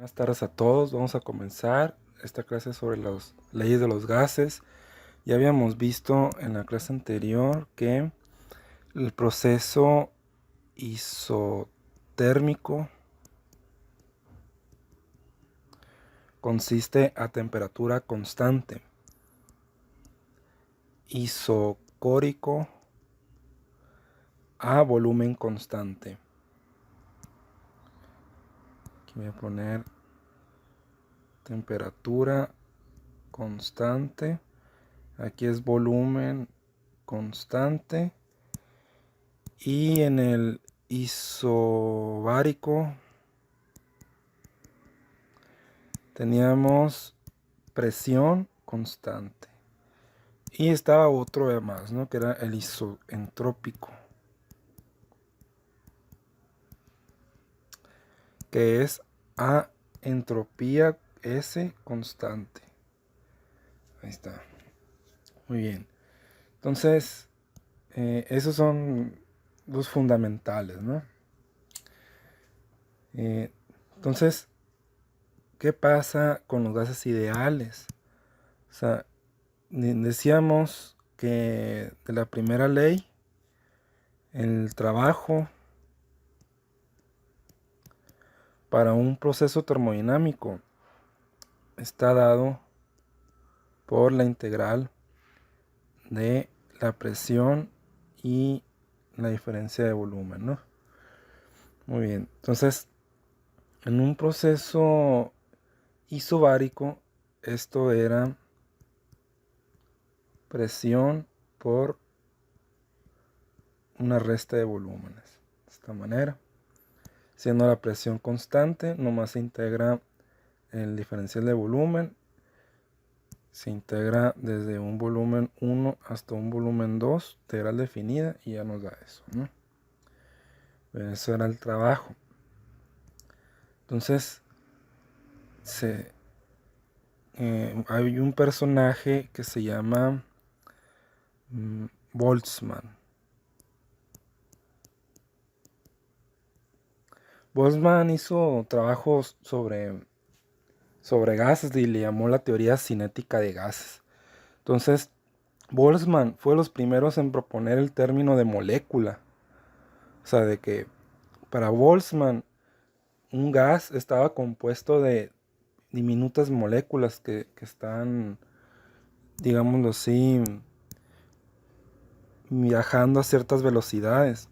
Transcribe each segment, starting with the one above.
Buenas tardes a todos. Vamos a comenzar esta clase sobre las leyes de los gases. Ya habíamos visto en la clase anterior que el proceso isotérmico consiste a temperatura constante, isocórico a volumen constante. Aquí voy a poner temperatura constante. Aquí es volumen constante. Y en el isobárico teníamos presión constante. Y estaba otro además, ¿no? Que era el isoentrópico, que es a entropía S constante. Ahí está. Muy bien. Entonces, esos son los fundamentales, ¿no? Entonces, ¿qué pasa con los gases ideales? O sea, decíamos que de la primera ley, el trabajo para un proceso termodinámico está dado por la integral de la presión y la diferencia de volumen, ¿no? Muy bien, entonces en un proceso isobárico esto era presión por una resta de volúmenes, de esta manera. Siendo la presión constante, nomás se integra el diferencial de volumen, se integra desde un volumen 1 hasta un volumen 2, integral definida, y ya nos da eso, ¿no? Eso era el trabajo. Entonces, hay un personaje que se llama Boltzmann. Boltzmann hizo trabajos sobre gases y le llamó la teoría cinética de gases. Entonces, Boltzmann fue de los primeros en proponer el término de molécula. O sea, de que para Boltzmann un gas estaba compuesto de diminutas moléculas que están, digámoslo así, viajando a ciertas velocidades.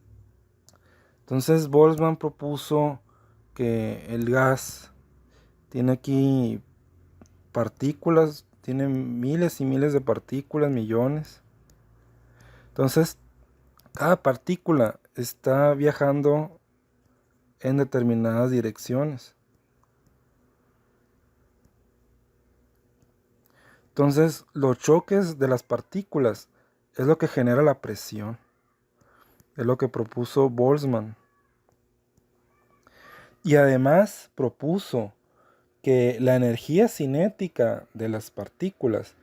Entonces Boltzmann propuso que el gas tiene aquí partículas, tiene miles y miles de partículas, millones. Entonces, cada partícula está viajando en determinadas direcciones. Entonces, los choques de las partículas es lo que genera la presión. Es lo que propuso Boltzmann. Y además propuso que la energía cinética de las partículas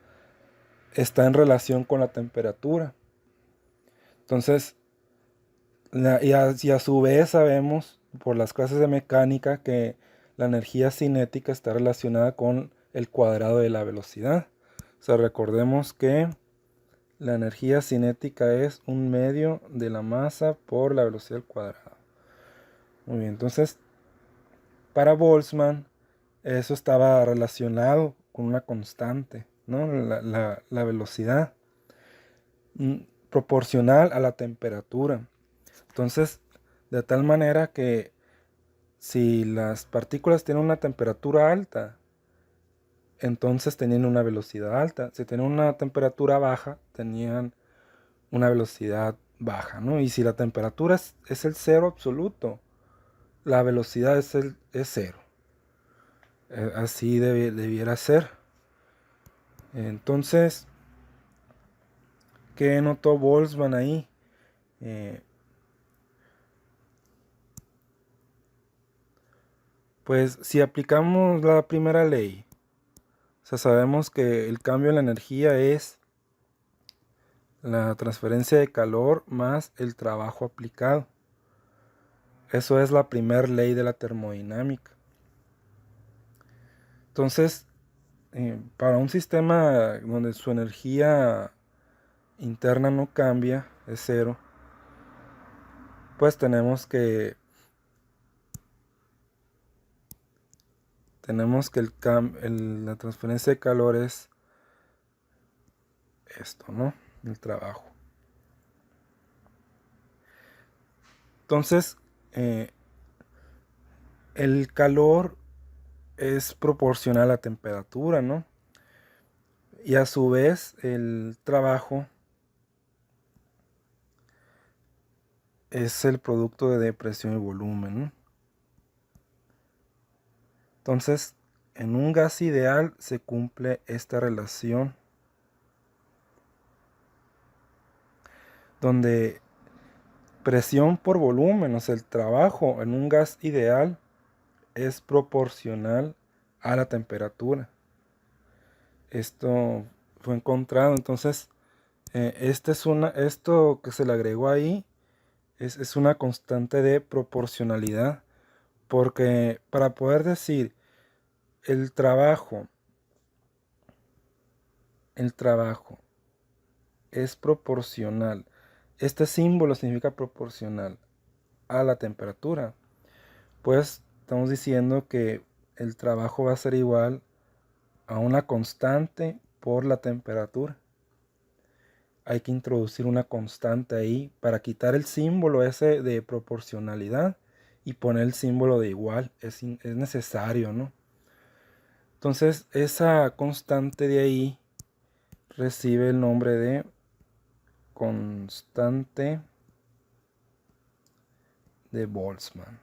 está en relación con la temperatura. Entonces, y a su vez sabemos por las clases de mecánica que la energía cinética está relacionada con el cuadrado de la velocidad. O sea, recordemos que la energía cinética es un medio de la masa por la velocidad al cuadrado. Muy bien, entonces, para Boltzmann, eso estaba relacionado con una constante, ¿no? La velocidad proporcional a la temperatura. Entonces, de tal manera que si las partículas tienen una temperatura alta, entonces tenían una velocidad alta. Si tenían una temperatura baja, tenían una velocidad baja, ¿no? Y si la temperatura es el cero absoluto, la velocidad es cero. Así debiera ser. Entonces, ¿qué notó Boltzmann ahí? Pues si aplicamos la primera ley, o sea, sabemos que el cambio en la energía es la transferencia de calor más el trabajo aplicado. Eso es la primera ley de la termodinámica. Entonces, para un sistema donde su energía interna no cambia, es cero, pues tenemos que la transferencia de calor es esto, ¿no? El trabajo. Entonces, el calor es proporcional a la temperatura, ¿no? Y a su vez, el trabajo es el producto de presión y volumen, ¿no? Entonces, en un gas ideal se cumple esta relación donde presión por volumen, o sea, el trabajo en un gas ideal es proporcional a la temperatura. Esto fue encontrado, entonces, esto que se le agregó ahí es una constante de proporcionalidad, porque para poder decir el trabajo, el trabajo es proporcional, este símbolo significa proporcional a la temperatura, pues estamos diciendo que el trabajo va a ser igual a una constante por la temperatura. Hay que introducir una constante ahí para quitar el símbolo ese de proporcionalidad y poner el símbolo de igual. Es necesario, ¿no? Entonces esa constante de ahí recibe el nombre de constante de Boltzmann.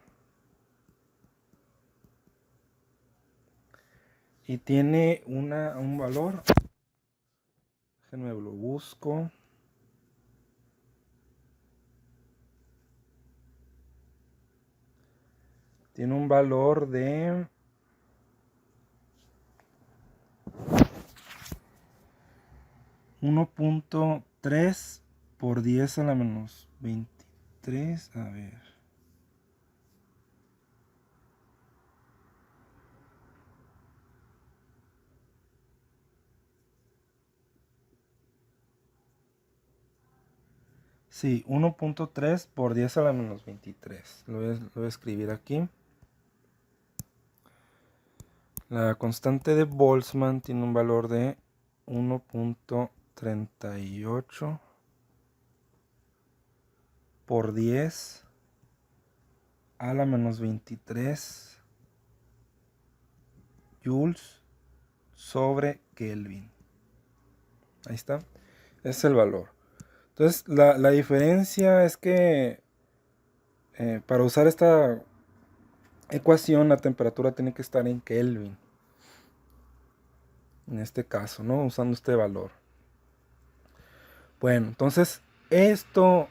Y tiene un valor. Déjenme lo busco. Tiene un valor de 1.3 por 10 a la menos 23. A ver. Sí, 1.3 por 10 a la menos 23. Lo voy a escribir aquí. La constante de Boltzmann tiene un valor de 1.38 por 10 a la menos 23 joules sobre Kelvin. Ahí está. Es el valor. Entonces, la diferencia es que para usar esta ecuación, la temperatura tiene que estar en Kelvin. En este caso, ¿no? Usando este valor. Bueno, entonces, esto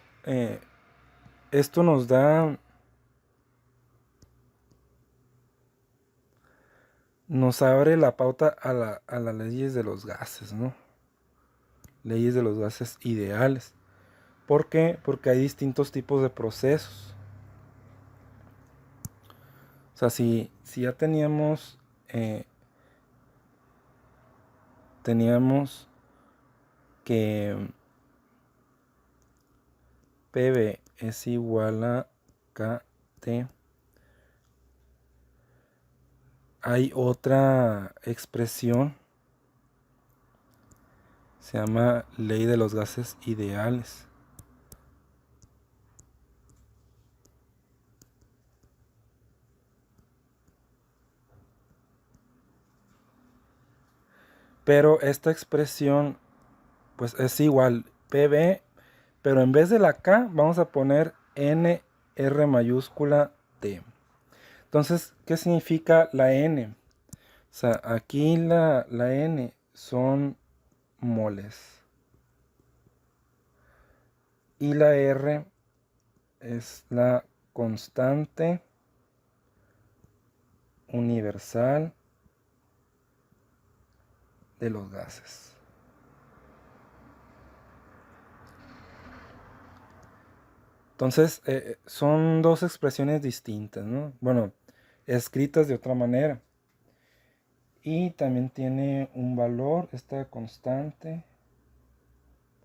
nos abre la pauta a las leyes de los gases, ¿no? Leyes de los gases ideales. ¿Por qué? Porque hay distintos tipos de procesos. O sea, si ya teníamos que PV es igual a KT, hay otra expresión, se llama ley de los gases ideales. Pero esta expresión pues es igual PV, pero en vez de la K vamos a poner NR mayúscula T. Entonces, ¿qué significa la N? O sea, aquí la N son moles. Y la R es la constante universal de los gases. Entonces, son dos expresiones distintas, ¿no? Bueno, escritas de otra manera. Y también tiene un valor, esta constante.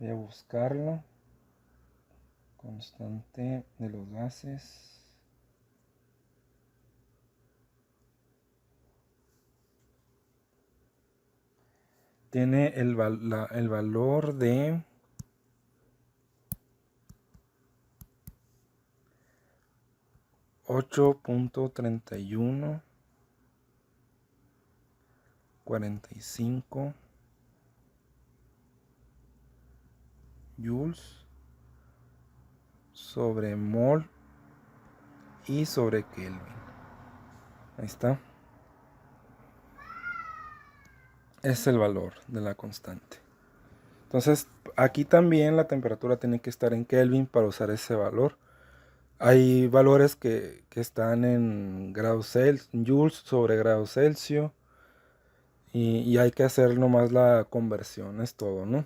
Voy a buscarlo. Constante de los gases. Tiene el valor de 8.3145 joules sobre mol y sobre Kelvin. Ahí está. Es el valor de la constante. Entonces, aquí también la temperatura tiene que estar en Kelvin para usar ese valor. Hay valores que están en grados Celsius, joules sobre grado Celsius. Y hay que hacer nomás la conversión, es todo, ¿no?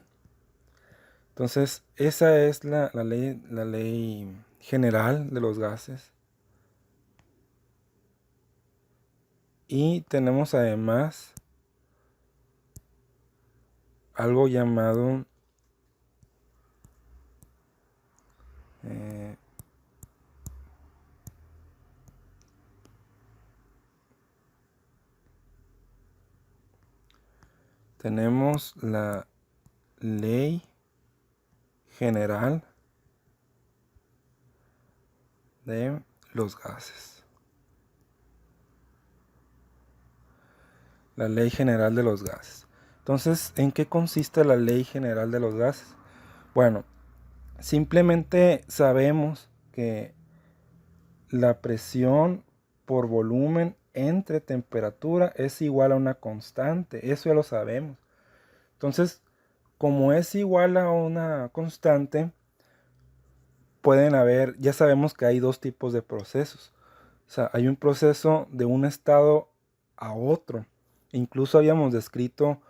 Entonces, esa es la ley general de los gases. Y tenemos además algo llamado tenemos la ley general de los gases. La ley general de los gases. Entonces, ¿en qué consiste la ley general de los gases? Bueno, simplemente sabemos que la presión por volumen entre temperatura es igual a una constante. Eso ya lo sabemos. Entonces, como es igual a una constante, pueden haber, ya sabemos que hay dos tipos de procesos. O sea, hay un proceso de un estado a otro. Incluso habíamos descrito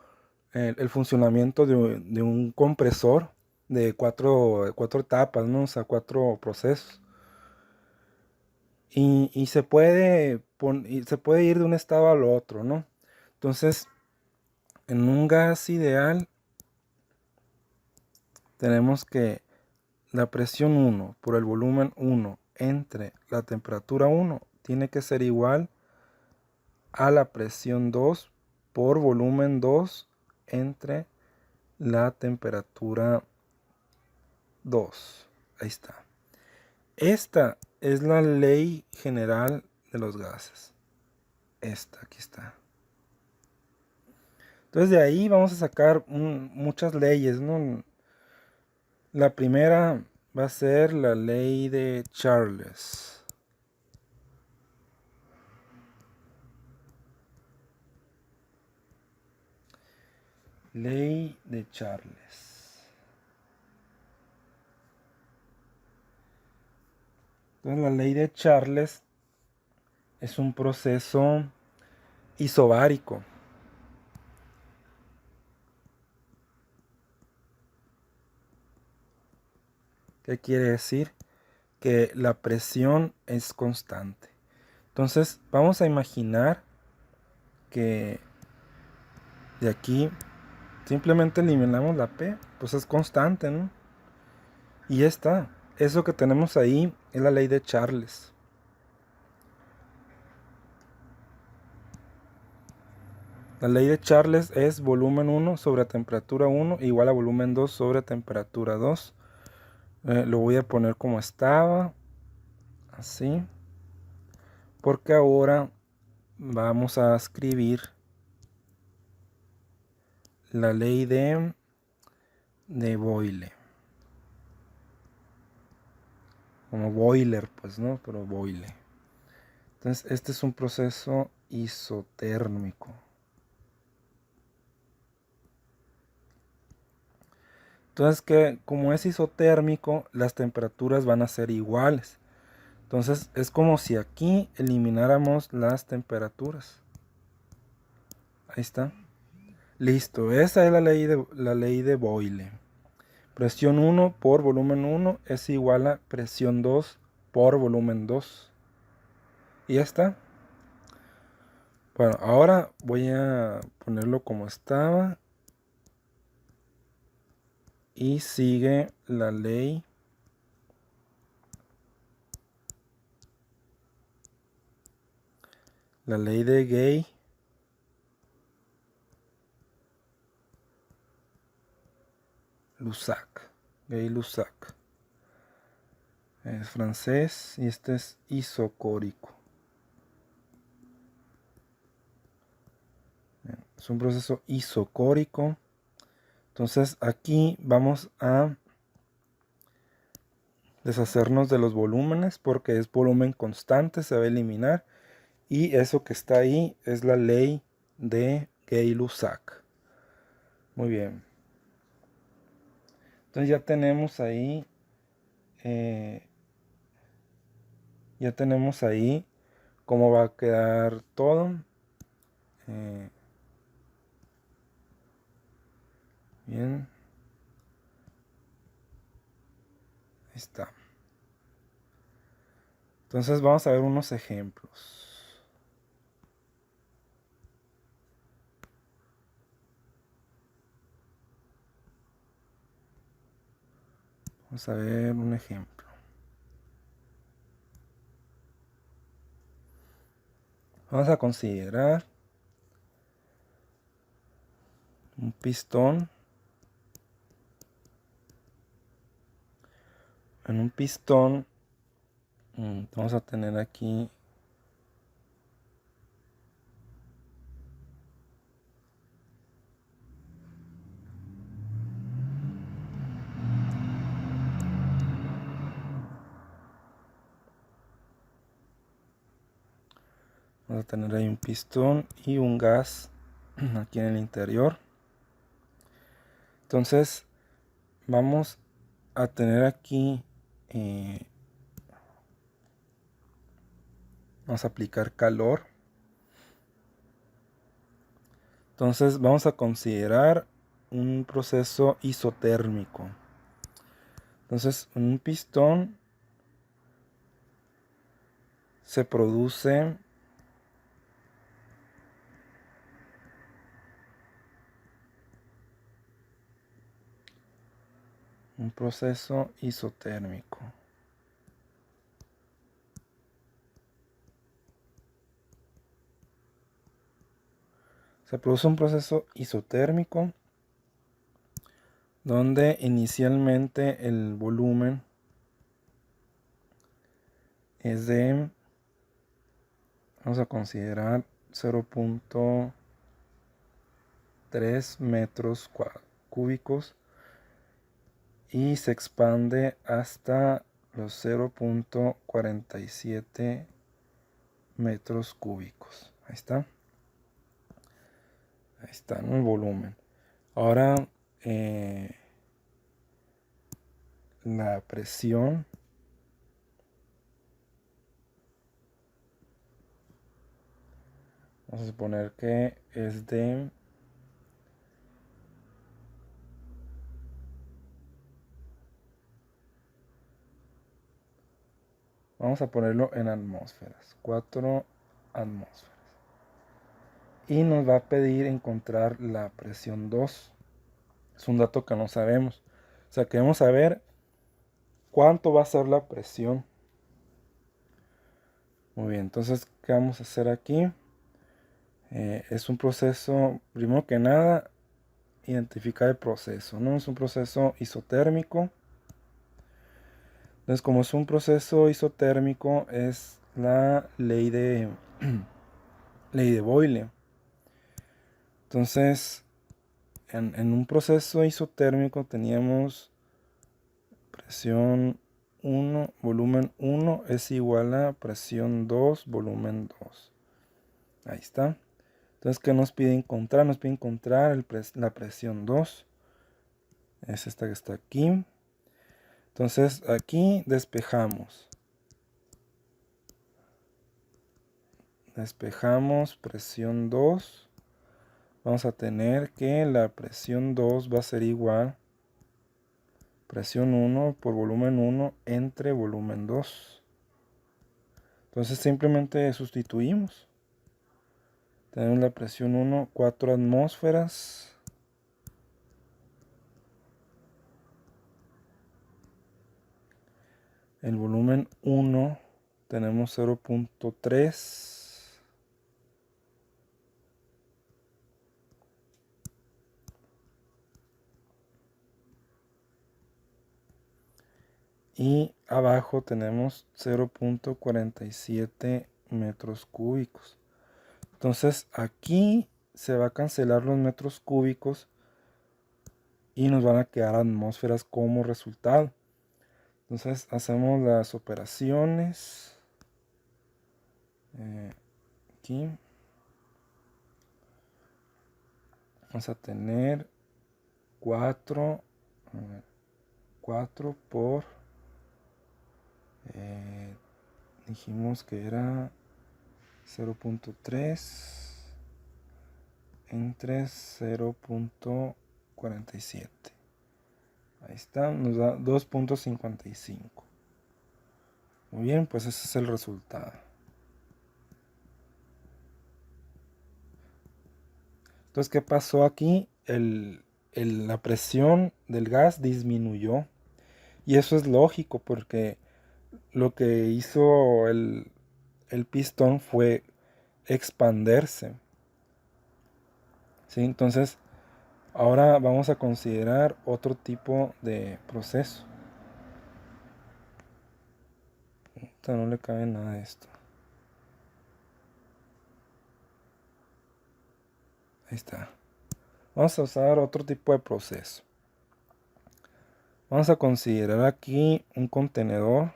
el funcionamiento de un compresor de cuatro etapas, ¿no? O sea, 4 procesos. Y se puede ir de un estado al otro, ¿no? Entonces, en un gas ideal, tenemos que la presión 1 por el volumen 1 entre la temperatura 1 tiene que ser igual a la presión 2 por volumen 2 entre la temperatura 2. Ahí está. Esta es la ley general de los gases. Esta, aquí está. Entonces de ahí vamos a sacar muchas leyes, ¿no? La primera va a ser la ley de Charles. Ley de Charles. Entonces la ley de Charles es un proceso isobárico. ¿Qué quiere decir? Que la presión es constante. Entonces vamos a imaginar que de aquí simplemente eliminamos la P, pues es constante, ¿no? Y ya está. Eso que tenemos ahí es la ley de Charles. La ley de Charles es volumen 1 sobre temperatura 1 igual a volumen 2 sobre temperatura 2. Lo voy a poner como estaba, así, porque ahora vamos a escribir la ley de Boyle. Como boiler, pues, ¿no? Pero Boyle. Entonces, este es un proceso isotérmico. Entonces, que como es isotérmico, las temperaturas van a ser iguales. Entonces, es como si aquí elimináramos las temperaturas. Ahí está. Listo, esa es la ley de Boyle. Presión 1 por volumen 1 es igual a presión 2 por volumen 2. Y ya está. Bueno, ahora voy a ponerlo como estaba. Y sigue la ley de Gay-Lussac. Gay-Lussac. Es francés y este es isocórico. Es un proceso isocórico. Entonces aquí vamos a deshacernos de los volúmenes porque es volumen constante, se va a eliminar. Y eso que está ahí es la ley de Gay-Lussac. Muy bien. Entonces ya tenemos ahí cómo va a quedar todo. Bien. Ahí está. Entonces vamos a ver unos ejemplos. Vamos a ver un ejemplo. Vamos a considerar un pistón. En un pistón vamos a tener aquí ahí un pistón y un gas aquí en el interior. Entonces vamos a tener aquí vamos a aplicar calor. Entonces vamos a considerar un proceso isotérmico. Entonces en un pistón se produce un proceso isotérmico. Se produce un proceso isotérmico donde inicialmente el volumen es de, vamos a considerar 0.3 metros cúbicos y se expande hasta los 0.47 metros cúbicos. Ahí está. Ahí está, ¿no? El volumen. Ahora la presión vamos a suponer que es de vamos a ponerlo en atmósferas, 4 atmósferas. Y nos va a pedir encontrar la presión 2. Es un dato que no sabemos. O sea, queremos saber cuánto va a ser la presión. Muy bien, entonces, ¿qué vamos a hacer aquí? Es un proceso, primero que nada, identificar el proceso, ¿no? Es un proceso isotérmico. Entonces, como es un proceso isotérmico, es la ley de Boyle. Entonces, en un proceso isotérmico teníamos presión 1, volumen 1 es igual a presión 2, volumen 2. Ahí está. Entonces, ¿qué nos pide encontrar? Nos pide encontrar la presión 2. Es esta que está aquí. Entonces, aquí despejamos. Despejamos presión 2. Vamos a tener que la presión 2 va a ser igual a presión 1 por volumen 1 entre volumen 2. Entonces simplemente sustituimos. Tenemos la presión 1, 4 atmósferas. El volumen 1 tenemos 0.3. Y abajo tenemos 0.47 metros cúbicos. Entonces aquí se va a cancelar los metros cúbicos y nos van a quedar atmósferas como resultado. Entonces hacemos las operaciones. Aquí vamos a tener 4 por dijimos que era 0.3 entre 0.47. Ahí está, nos da 2.55. Muy bien, pues ese es el resultado. Entonces, ¿qué pasó aquí? La presión del gas disminuyó. Y eso es lógico porque lo que hizo el pistón fue expanderse. ¿Sí? Entonces, ahora vamos a considerar otro tipo de proceso. No le cabe nada a esto. Ahí está. Vamos a usar otro tipo de proceso. Vamos a considerar aquí un contenedor.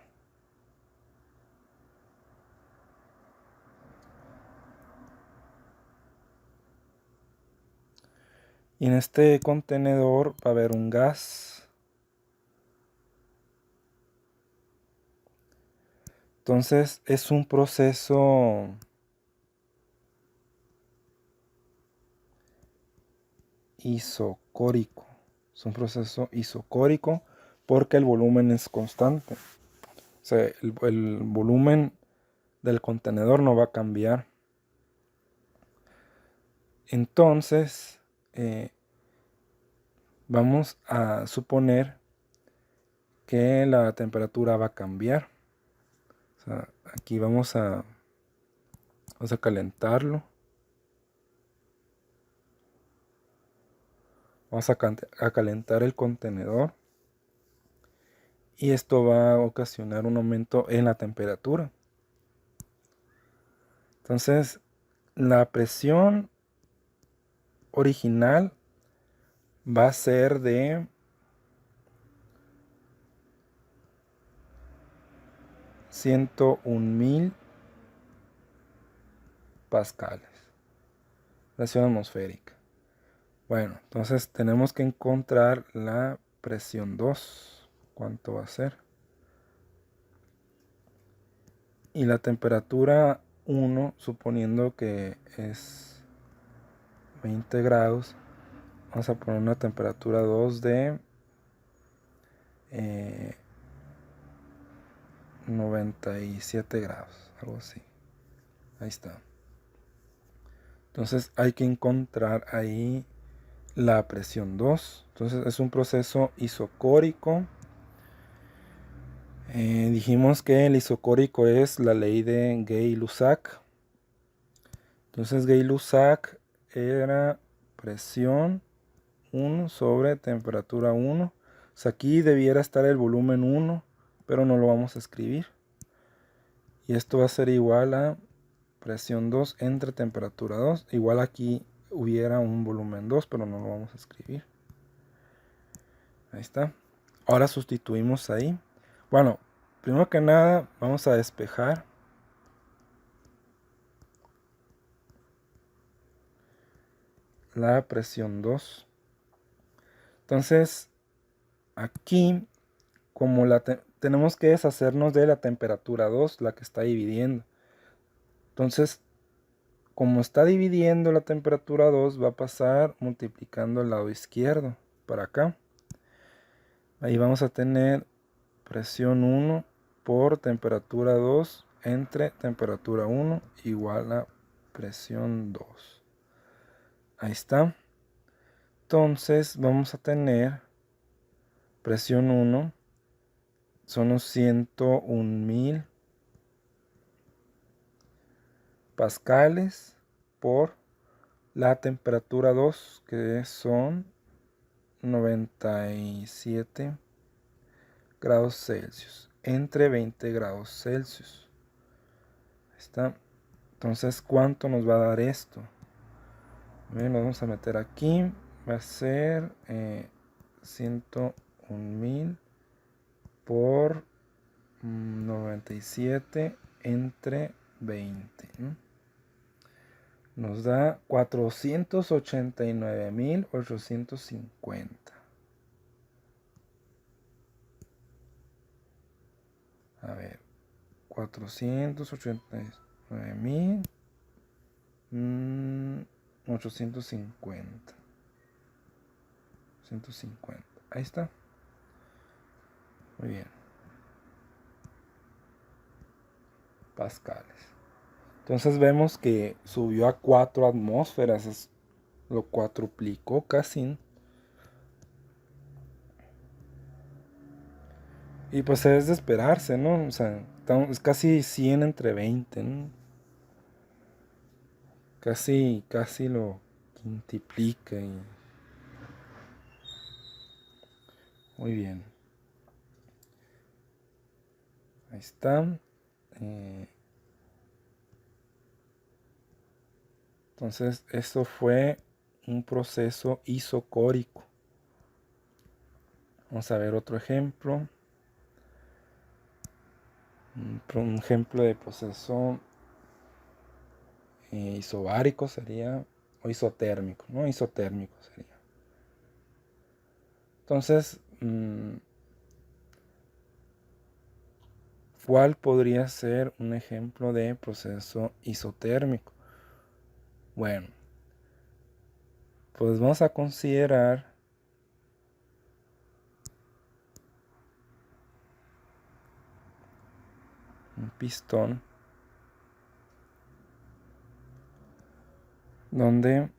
Y en este contenedor va a haber un gas. Entonces es un proceso isocórico. Es un proceso isocórico porque el volumen es constante. O sea, el volumen del contenedor no va a cambiar. Entonces, vamos a suponer que la temperatura va a cambiar. O sea, aquí vamos a calentarlo. Vamos a calentar el contenedor. Y esto va a ocasionar un aumento en la temperatura. Entonces, la presión original va a ser de 101.000 pascales. Presión atmosférica. Bueno, entonces tenemos que encontrar la presión 2. ¿Cuánto va a ser? Y la temperatura 1, suponiendo que es 20 grados, vamos a poner una temperatura 2 de 97 grados, algo así. Ahí está. Entonces hay que encontrar ahí la presión 2. Entonces es un proceso isocórico. Dijimos que el isocórico es la ley de Gay-Lussac. Entonces Gay-Lussac era presión 1 sobre temperatura 1. O sea, aquí debiera estar el volumen 1, pero no lo vamos a escribir. Y esto va a ser igual a presión 2 entre temperatura 2. Igual aquí hubiera un volumen 2, pero no lo vamos a escribir. Ahí está. Ahora sustituimos ahí. Bueno, primero que nada vamos a despejar. La presión 2. Entonces, aquí, como tenemos que deshacernos de la temperatura 2, la que está dividiendo. Entonces, como está dividiendo la temperatura 2, va a pasar multiplicando el lado izquierdo para acá. Ahí vamos a tener presión 1 por temperatura 2 entre temperatura 1 igual a presión 2. Ahí está. Entonces vamos a tener presión 1, son unos 101.000 pascales por la temperatura 2, que son 97 grados Celsius, entre 20 grados Celsius. Ahí está. Entonces, ¿cuánto nos va a dar esto? Bien, lo vamos a meter aquí. Va a ser 101.000 por 97 entre 20, ¿no? Nos da 489.850. A ver, 489.850. 150. Ahí está. Muy bien. Pascales. Entonces vemos que subió a 4 atmósferas. Lo cuatruplicó casi. Y pues es de esperarse, ¿no? O sea, es casi 100 entre 20, ¿no? Casi lo quintuplica. Muy bien. Ahí está. Entonces, esto fue un proceso isocórico. Vamos a ver otro ejemplo. Un ejemplo de proceso isobárico sería, o isotérmico, ¿no? Isotérmico sería. Entonces, ¿cuál podría ser un ejemplo de proceso isotérmico? Bueno, pues vamos a considerar un pistón donde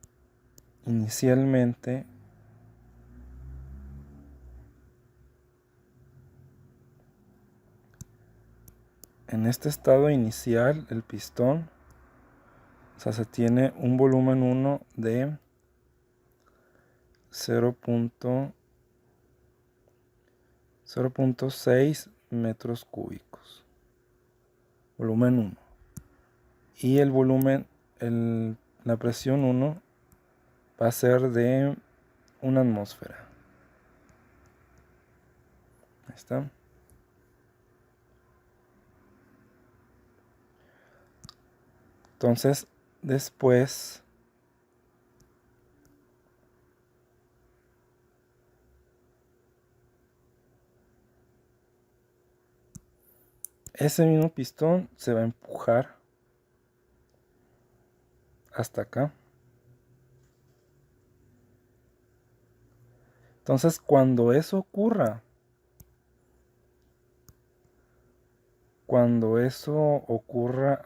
inicialmente en este estado inicial el pistón, o sea, se tiene un volumen 1 de 0.6 metros cúbicos. Volumen 1. Y el volumen, la presión 1 va a ser de una atmósfera. Ahí está. Entonces, después ese mismo pistón se va a empujar hasta acá. Entonces, cuando eso ocurra,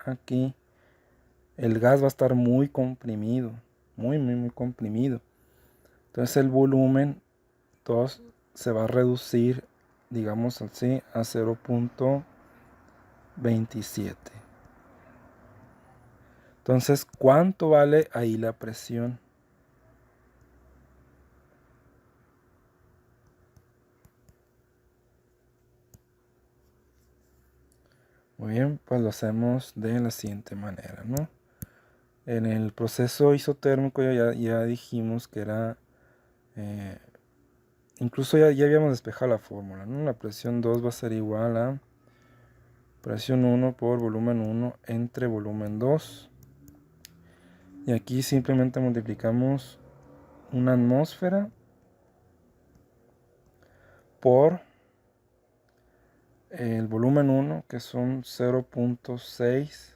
aquí, el gas va a estar muy comprimido, muy comprimido. Entonces el volumen 2 se va a reducir, digamos así, a 0.27. Entonces, ¿cuánto vale ahí la presión? Muy bien, pues lo hacemos de la siguiente manera, ¿no? En el proceso isotérmico ya dijimos que era, incluso ya habíamos despejado la fórmula, ¿no? La presión 2 va a ser igual a presión 1 por volumen 1 entre volumen 2. Y aquí simplemente multiplicamos una atmósfera por el volumen 1, que son 0.6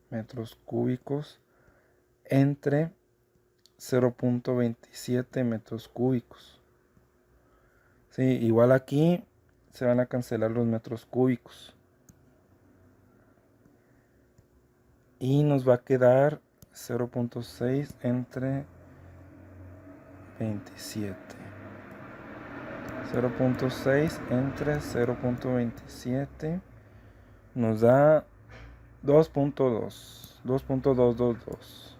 metros cúbicos entre 0.27 metros cúbicos. Sí, igual aquí se van a cancelar los metros cúbicos. y nos va a quedar 0.6 entre 27. 0.6 entre 0.27 nos da 2.2. 2.222.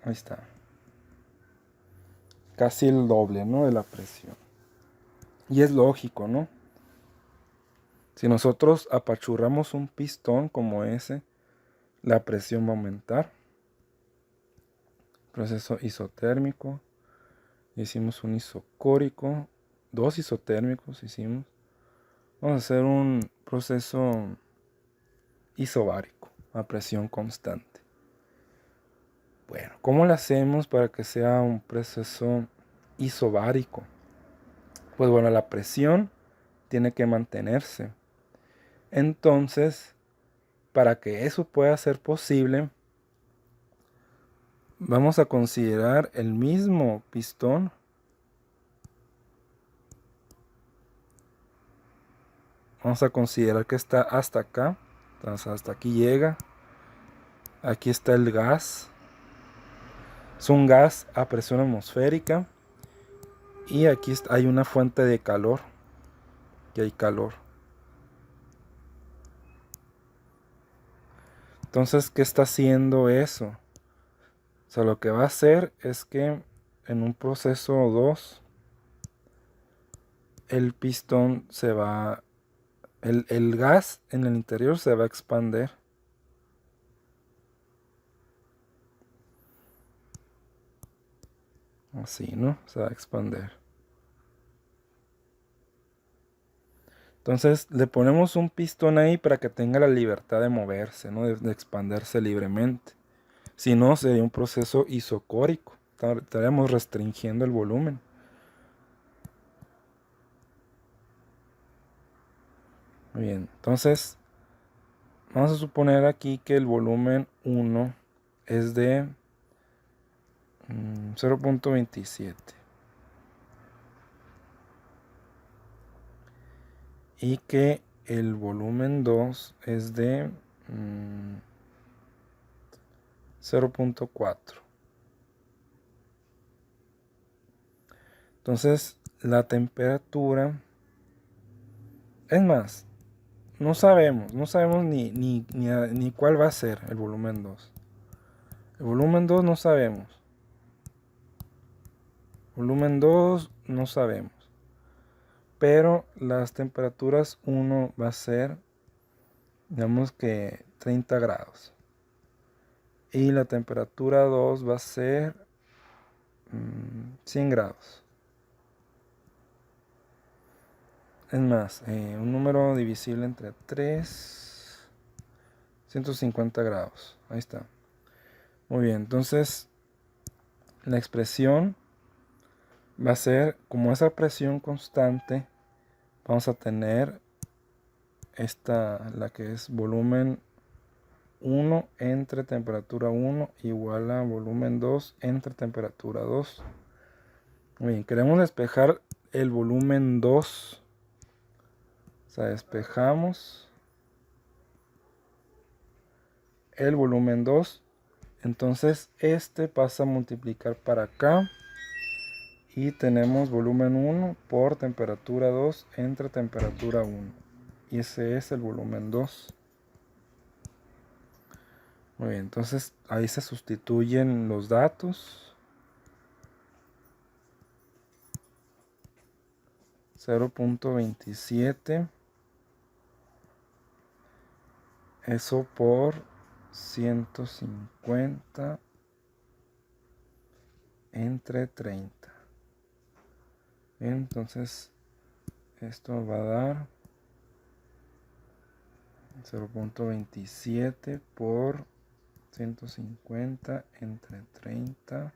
Ahí está. Casi el doble, ¿no? De la presión. Y es lógico, ¿no? Si nosotros apachurramos un pistón como ese, la presión va a aumentar. Proceso isotérmico. Hicimos un isocórico. 2 isotérmicos hicimos. Vamos a hacer un proceso isobárico a presión constante. Bueno, ¿cómo lo hacemos para que sea un proceso isobárico? Pues bueno, la presión tiene que mantenerse. Entonces, para que eso pueda ser posible, vamos a considerar el mismo pistón. Vamos a considerar que está hasta acá. Entonces, hasta aquí llega. Aquí está el gas. Es un gas a presión atmosférica. Y aquí hay una fuente de calor. Aquí hay calor. Entonces, ¿qué está haciendo eso? O sea, lo que va a hacer es que en un proceso 2, el pistón se va, el gas en el interior se va a expandir. Así, ¿no? Se va a expandir. Entonces le ponemos un pistón ahí para que tenga la libertad de moverse, ¿no? De expandirse libremente. Si no, sería un proceso isocórico. Estaríamos restringiendo el volumen. Muy bien, entonces vamos a suponer aquí que el volumen 1 es de 0.27 y que el volumen 2 es de 0.4. Entonces la temperatura, es más, no sabemos ni cuál va a ser el volumen 2. El volumen 2 no sabemos. Volumen 2 no sabemos. Pero las temperaturas 1 va a ser, digamos que 30 grados. Y la temperatura 2 va a ser 100 grados. Es más, un número divisible entre 3, 150 grados. Ahí está. Muy bien, entonces la expresión va a ser, como esa presión constante, vamos a tener esta, la que es volumen 1 entre temperatura 1 igual a volumen 2 entre temperatura 2. Muy bien, queremos despejar el volumen 2. O sea, despejamos el volumen 2. Entonces este pasa a multiplicar para acá. Y tenemos volumen 1 por temperatura 2 entre temperatura 1. Y ese es el volumen 2. Muy bien, entonces ahí se sustituyen los datos. 0.27. Eso por 150 entre 30. Bien, entonces esto va a dar 0.27 por 150 entre 30,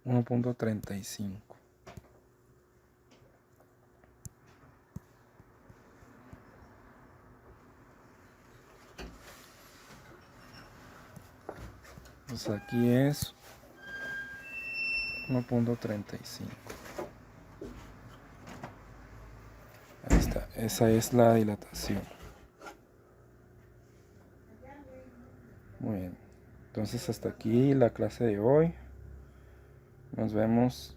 1.35. Pues aquí es 1.35. Ahí está. esa es la dilatación. Muy bien. Entonces hasta aquí la clase de hoy. Nos vemos